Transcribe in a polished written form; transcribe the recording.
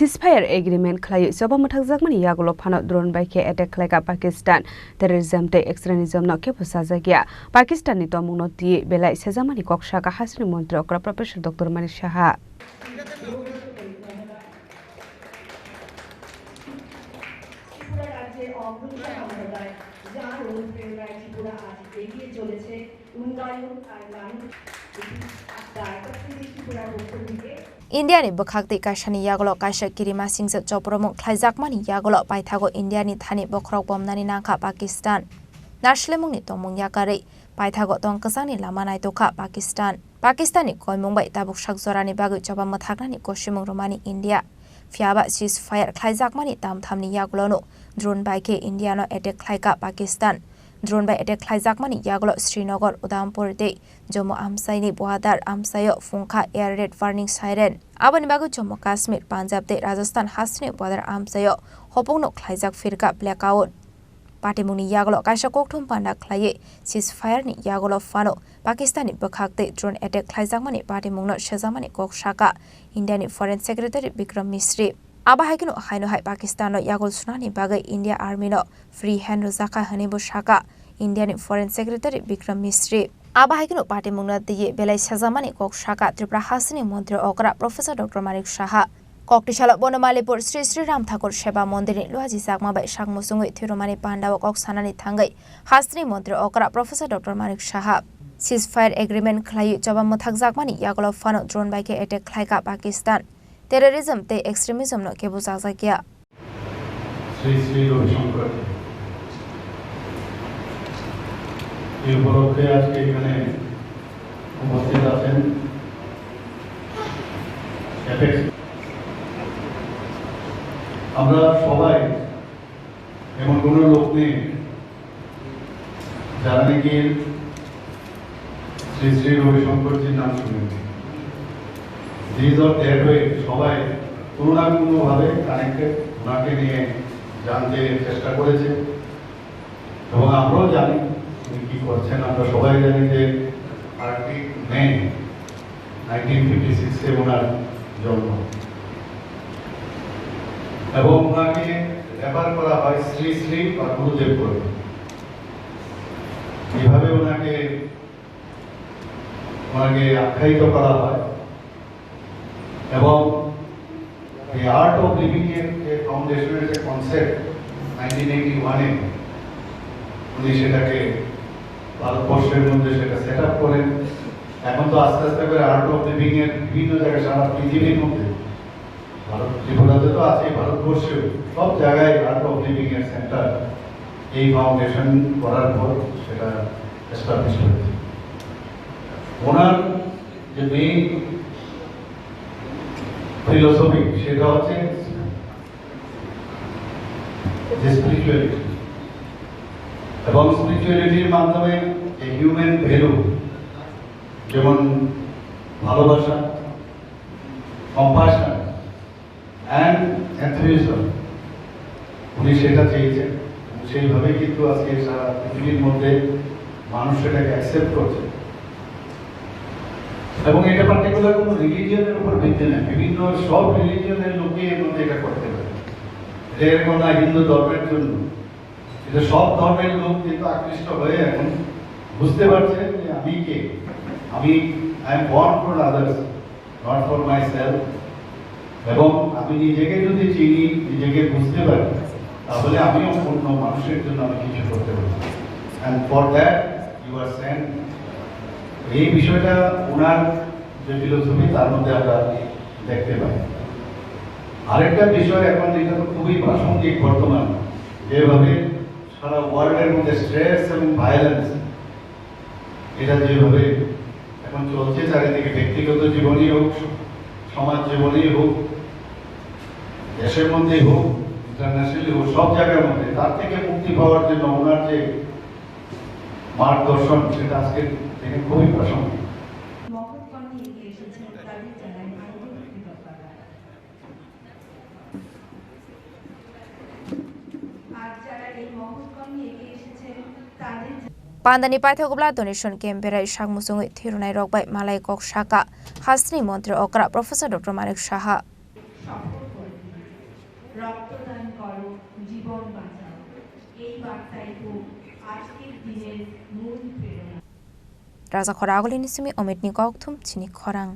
ceasefire agreement khlai soba mathak jakmani yagulo phano drone by ke attack khlaika Pakistan terrorism te extremism no ke phusa jagya Pakistan ni tomung no ti belai sejamani koksha ka hasni mantri okra professor Dr. Manik Saha India ni bukhakti kaishani yagolo kaisha kirima singsa chopromung khlaijakmani yagolo paithago India ni thani bokhrok bomnani nangkha Pakistan narshlemung ni tomung yakari paithago tongkasani lamanai tokha Pakistan ni koimung bai tabuk sakjorani bagui choba mathaknani koshimung romani India fiaba ceasefire khlaijakmani tamthamni yagolo no drone bai ke India no attack khlaika Pakistan drone by attack khlaijakmani yagolo Srinagar Udhampur de Jammu Amsai ni Bwadar Amsayo Funkha air raid warning siren abani bagu Jammu Kashmir Punjab de Rajasthan hasni Bwadar Amsayo hopongno khlaijak firka blackout Patimuni yagolo kaisa kokthum panda khlaiye ceasefire ni yagolo fano Pakistani bukhakte drone attack khlaijakmani patimungno sejamani kokshaka Indian Foreign Secretary Bikram Misri Aba haikino haino hai Pakistan no yagol sunani bagai India Army no free hand rozaka hanibo shaka Indian Foreign Secretary Bikram Misri Aba haikino party mungna diye belai sajamani kok shaka Tripura hasini mantri okra Professor Dr. Manik Saha Koktishala Bonomalipur Sri Sri Ram Thakur Sheba Mondiri Luaji Sakma bai Shakmusungui Thirumani Pandawa kok sanani thangai hasini mantri okra Professor Dr. Manik Saha ceasefire agreement khlai joba muthak jakmani yagolo fano drone bai ke attack khlaika Pakistan terrorism te extremism no ke buza jakya Sri Ravishankar এই উপলক্ষে আজকে এখানে উপস্থিত আছেন আমরা সবাই এমন কোনো লোক নেই যারা নাকি শ্রী রবিশঙ্করজির নাম শুনেছি These are that way সবাই কোনো না কোনো ভাবে কানেক্টেড ওনাকে নিয়ে জানতে চেষ্টা করেছে এবং আমরাও জানি উনি কি করছেন আমরা সবাই জানি যে 30 মে 1956 এ ওনার জন্ম এবং ওনাকে রেফার করা হয় শ্রী শ্রী বা গুরুদেব করে এইভাবে ওনাকে আখ্যায়িত করা হয় এবং the art of living a foundation is a concept 1981 এ উনি সেটাকে ভারতবর্ষের মধ্যে সেটা সেট আপ করেন এখন তো আস্তে আস্তে করে আর্ট অফ লিভিং এর বিভিন্ন জায়গায় সারা পৃথিবীর মধ্যে ভারত ত্রিপুরাতে তো আছে ভারতবর্ষেও সব জায়গায় আর্ট অফ লিভিং এর সেন্টার এই ফাউন্ডেশন করার পর সেটা এস্টাবলিশ হয়েছে ওনার যে মেইন ফিলোসফি সেটা হচ্ছে স্পিরিচুয়ালিটি এবং স্পিরিচুয়ালিটির মাধ্যমে হিউম্যান ভ্যালু যেমন ভালোবাসা কম্পাশন অ্যান্ড এনথুজিয়াজম উনি সেটা চেয়েছেন সেইভাবে কিন্তু আজকে সারা পৃথিবীর মধ্যে মানুষ সেটাকে অ্যাকসেপ্ট করছে এবং এটা পার্টিকুলার কোনো রিলিজিয়নের উপর ভিত্তি নেই বিভিন্ন সব রিলিজিয়নের লোকই এর মধ্যে এটা করতে পারে এটা এরকম না হিন্দু ধর্মের জন্য এটা সব ধর্মের লোক কিন্তু আকৃষ্ট হয়ে এখন বুঝতে পারছে যে আমি কে I am born for others not for myself এবং আমি নিজেকে যদি চিনি নিজেকে বুঝতে পারি তাহলে আমিও অন্য মানুষের জন্য আমি কিছু করতে পারি and for that you are sent এই বিষয়টা ওনার যে ফিলোসফি তার মধ্যে আমরা দেখতে পাই আরেকটা বিষয় এখন এটা তো খুবই প্রাসঙ্গিক বর্তমান যেভাবে সারা ওয়ার্ল্ডের মধ্যে স্ট্রেস এবং ভায়োলেন্স এটা যেভাবে এখন চলছে চারিদিকে ব্যক্তিগত জীবনই হোক সমাজ জীবনেই হোক দেশের মধ্যেই হোক ইন্টারন্যাশনালি হোক সব জায়গার মধ্যে তার থেকে মুক্তি পাওয়ার জন্য ওনার যে মার্গদর্শন সেটা আজকে দেখে খুবই প্রাসঙ্গিক Pandani Paithagubla donation camperai Shakmusungui Thirunai Rokbai Malai Kok Shaka Hasni Mantri Okra Professor Dr. Manik Saha রক্তদান করো, জীবন বাঁচাও। এই বার্তাই হোক আজকের দিনের মূল প্রেরণা। Raja Khoragol ini sumi omit ni kok thum chini khorang.